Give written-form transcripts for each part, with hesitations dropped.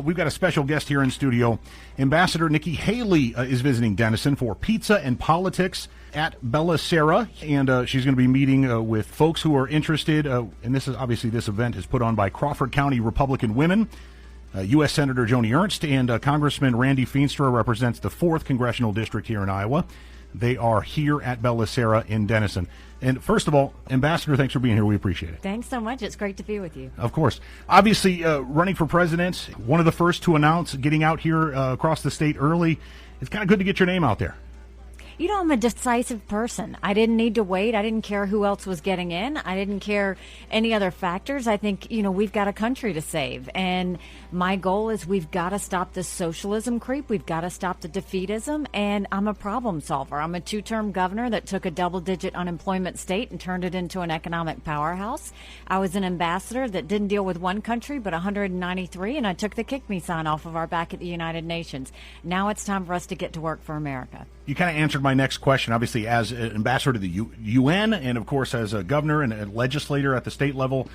We've got a special guest here in studio. Ambassador Nikki Haley is visiting Denison for Pizza and Politics at Bella Sera, and she's going to be meeting with folks who are interested. And this event is put on by Crawford County Republican Women. U.S. Senator Joni Ernst and Congressman Randy Feenstra represents the 4th Congressional District here in Iowa. They are here at Bella Sera in Denison. And first of all, Ambassador, thanks for being here. We appreciate it. Thanks so much. It's great to be with you. Of course. Obviously, running for president, one of the first to announce getting out here across the state early. It's kind of good to get your name out there. You know, I'm a decisive person. I didn't need to wait. I didn't care who else was getting in. I didn't care any other factors. I think, we've got a country to save. And my goal is we've got to stop this socialism creep. We've got to stop the defeatism. And I'm a problem solver. I'm a 2-term governor that took a double-digit unemployment state and turned it into an economic powerhouse. I was an ambassador that didn't deal with one country but 193, and I took the kick me sign off of our back at the United Nations. Now it's time for us to get to work for America. You kind of answered my next question, obviously, as an ambassador to the UN and, of course, as a governor and a legislator at the state level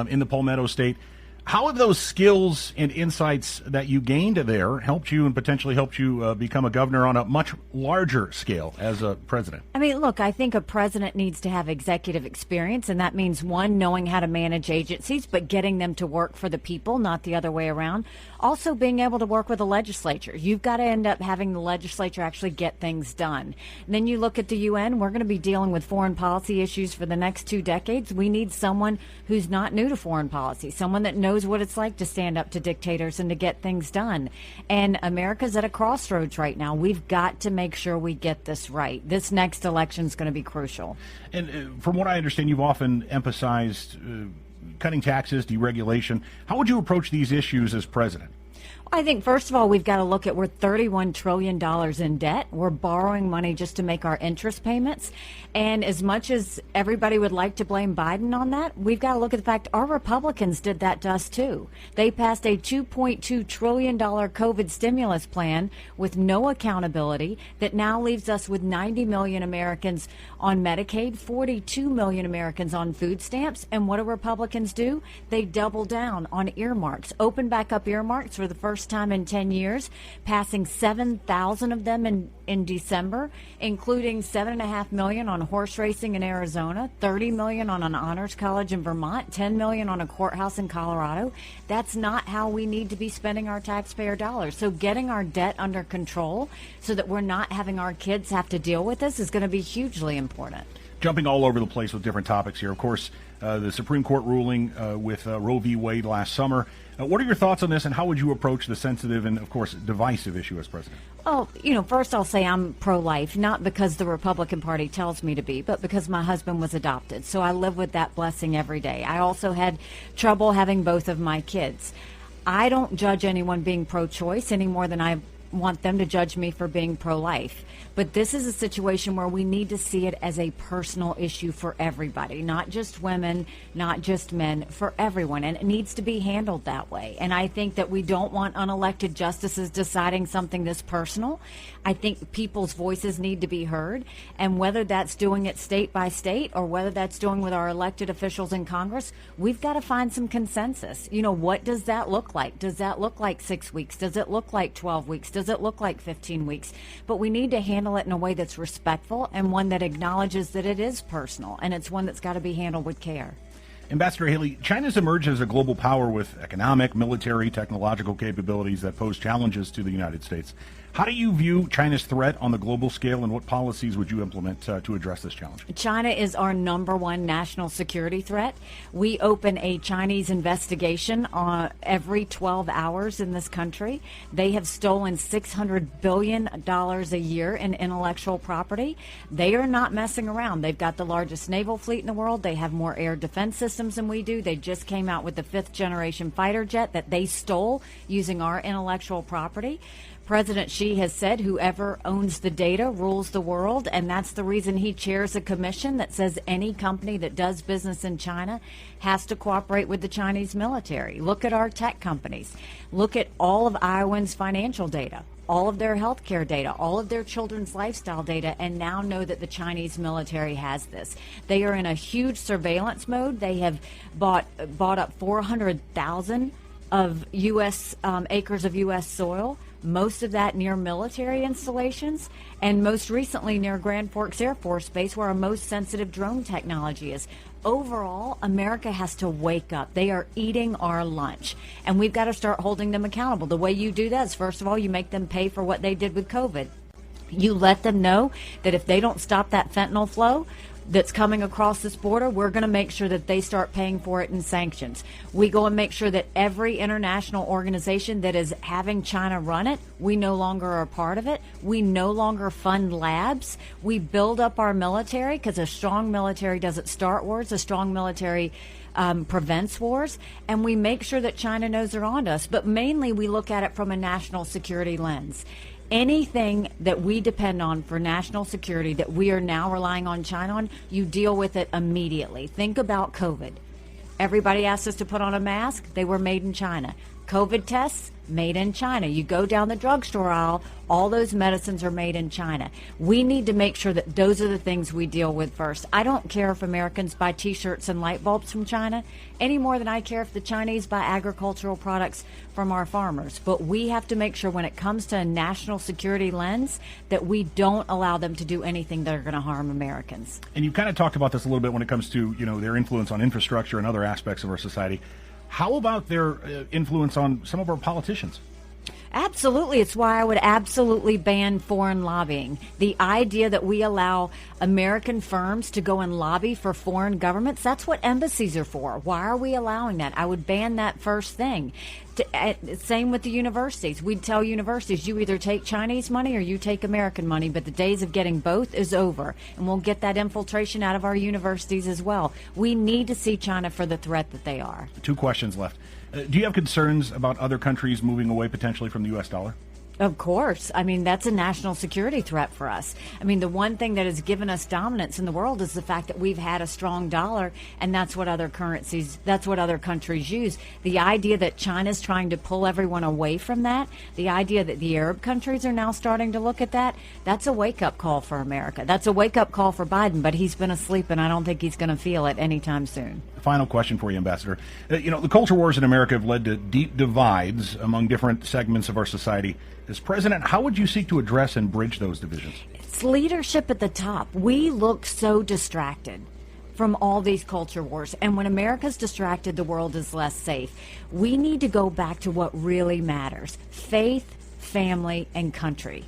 in the Palmetto State. How have those skills and insights that you gained there helped you and potentially helped you become a governor on a much larger scale as a president? I mean, look, I think a president needs to have executive experience, and that means, one, knowing how to manage agencies, but getting them to work for the people, not the other way around. Also, being able to work with the legislature. You've got to end up having the legislature actually get things done. And then you look at the UN. We're going to be dealing with foreign policy issues for the next 2 decades. We need someone who's not new to foreign policy, someone that knows what it's like to stand up to dictators and to get things done. And America's at a crossroads right now. We've got to make sure we get this right. This next election is going to be crucial. And from what I understand, you've often emphasized cutting taxes, deregulation. How would you approach these issues as president? I think, first of all, we've got to look at we're $31 trillion in debt. We're borrowing money just to make our interest payments. And as much as everybody would like to blame Biden on that, we've got to look at the fact our Republicans did that to us, too. They passed a $2.2 trillion COVID stimulus plan with no accountability that now leaves us with 90 million Americans on Medicaid, 42 million Americans on food stamps. And what do Republicans do? They double down on earmarks, open back up earmarks for the first time in 10 years, passing 7,000 of them in December, including 7.5 million on horse racing in Arizona, 30 million on an honors college in Vermont, 10 million on a courthouse in Colorado. That's not how we need to be spending our taxpayer dollars. So getting our debt under control so that we're not having our kids have to deal with this is going to be hugely important. Jumping all over the place with different topics here. Of course, the Supreme Court ruling with Roe v. Wade last summer. What are your thoughts on this, and how would you approach the sensitive and, of course, divisive issue as president? Oh, first I'll say I'm pro-life, not because the Republican Party tells me to be, but because my husband was adopted. So I live with that blessing every day. I also had trouble having both of my kids. I don't judge anyone being pro-choice any more than I want them to judge me for being pro-life. But this is a situation where we need to see it as a personal issue for everybody, not just women, not just men, for everyone. And it needs to be handled that way. And I think that we don't want unelected justices deciding something this personal. I think people's voices need to be heard. And whether that's doing it state by state or whether that's doing with our elected officials in Congress, we've got to find some consensus. What does that look like? Does that look like 6 weeks? Does it look like 12 weeks? Does it look like 15 weeks? But we need to handle it in a way that's respectful and one that acknowledges that it is personal, and it's one that's got to be handled with care. Ambassador Haley, China's emerged as a global power with economic, military, technological capabilities that pose challenges to the United States. How do you view China's threat on the global scale, and what policies would you implement to address this challenge? China is our number one national security threat. We open a Chinese investigation every 12 hours in this country. They have stolen $600 billion a year in intellectual property. They are not messing around. They've got the largest naval fleet in the world. They have more air defense systems than we do. They just came out with the 5th generation fighter jet that they stole using our intellectual property. President Xi has said whoever owns the data rules the world, and that's the reason he chairs a commission that says any company that does business in China has to cooperate with the Chinese military. Look at our tech companies. Look at all of Iowans' financial data, all of their health care data, all of their children's lifestyle data, and now know that the Chinese military has this. They are in a huge surveillance mode. They have bought up 400,000 of U.S. Acres of U.S. soil, most of that near military installations, and most recently near Grand Forks Air Force Base, where our most sensitive drone technology is. Overall, America has to wake up. They are eating our lunch, and we've got to start holding them accountable. The way you do that is, first of all, you make them pay for what they did with COVID. You let them know that if they don't stop that fentanyl flow that's coming across this border, we're going to make sure that they start paying for it in sanctions. We go and make sure that every international organization that is having China run it, we no longer are a part of it. We no longer fund labs. We build up our military, because a strong military doesn't start wars. A strong military prevents wars, and we make sure that China knows they're on us. But mainly we look at it from a national security lens. Anything that we depend on for national security that we are now relying on China on, you deal with it immediately. Think about COVID. Everybody asked us to put on a mask. They were made in China. COVID tests, made in China. You go down the drugstore aisle, all those medicines are made in China. We need to make sure that those are the things we deal with first. I don't care if Americans buy T-shirts and light bulbs from China any more than I care if the Chinese buy agricultural products from our farmers. But we have to make sure when it comes to a national security lens that we don't allow them to do anything that are going to harm Americans. And you kind of talked about this a little bit when it comes to, their influence on infrastructure and other aspects of our society. How about their influence on some of our politicians? Absolutely. It's why I would absolutely ban foreign lobbying. The idea that we allow American firms to go and lobby for foreign governments, that's what embassies are for. Why are we allowing that? I would ban that first thing. Same with the universities. We'd tell universities, you either take Chinese money or you take American money, but the days of getting both is over. And we'll get that infiltration out of our universities as well. We need to see China for the threat that they are. 2 questions left. Do you have concerns about other countries moving away potentially from the U.S. dollar? Of course. I mean, that's a national security threat for us. I mean, the one thing that has given us dominance in the world is the fact that we've had a strong dollar, and that's what other countries use. The idea that China's trying to pull everyone away from that, the idea that the Arab countries are now starting to look at that, that's a wake-up call for America. That's a wake-up call for Biden, but he's been asleep, and I don't think he's going to feel it anytime soon. Final question for you, Ambassador. The culture wars in America have led to deep divides among different segments of our society. As president, how would you seek to address and bridge those divisions? It's leadership at the top. We look so distracted from all these culture wars. And when America's distracted, the world is less safe. We need to go back to what really matters: faith, family, and country.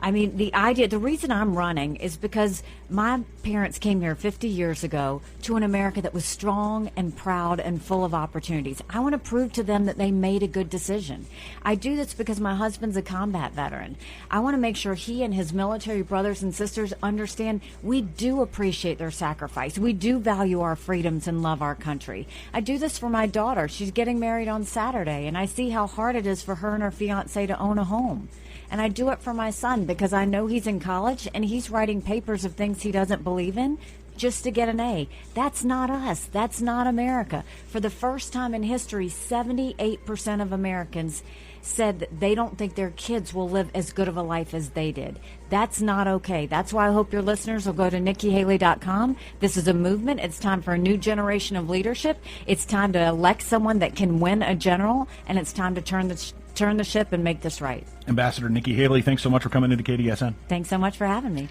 I mean, the reason I'm running is because my parents came here 50 years ago to an America that was strong and proud and full of opportunities. I want to prove to them that they made a good decision. I do this because my husband's a combat veteran. I want to make sure he and his military brothers and sisters understand we do appreciate their sacrifice. We do value our freedoms and love our country. I do this for my daughter. She's getting married on Saturday, and I see how hard it is for her and her fiancé to own a home. And I do it for my son because I know he's in college and he's writing papers of things he doesn't believe in just to get an A. That's not us. That's not America. For the first time in history, 78% of Americans said that they don't think their kids will live as good of a life as they did. That's not okay. That's why I hope your listeners will go to NikkiHaley.com. This is a movement. It's time for a new generation of leadership. It's time to elect someone that can win a general, and it's time to turn the ship and make this right. Ambassador Nikki Haley, thanks so much for coming into KDSN. Thanks so much for having me.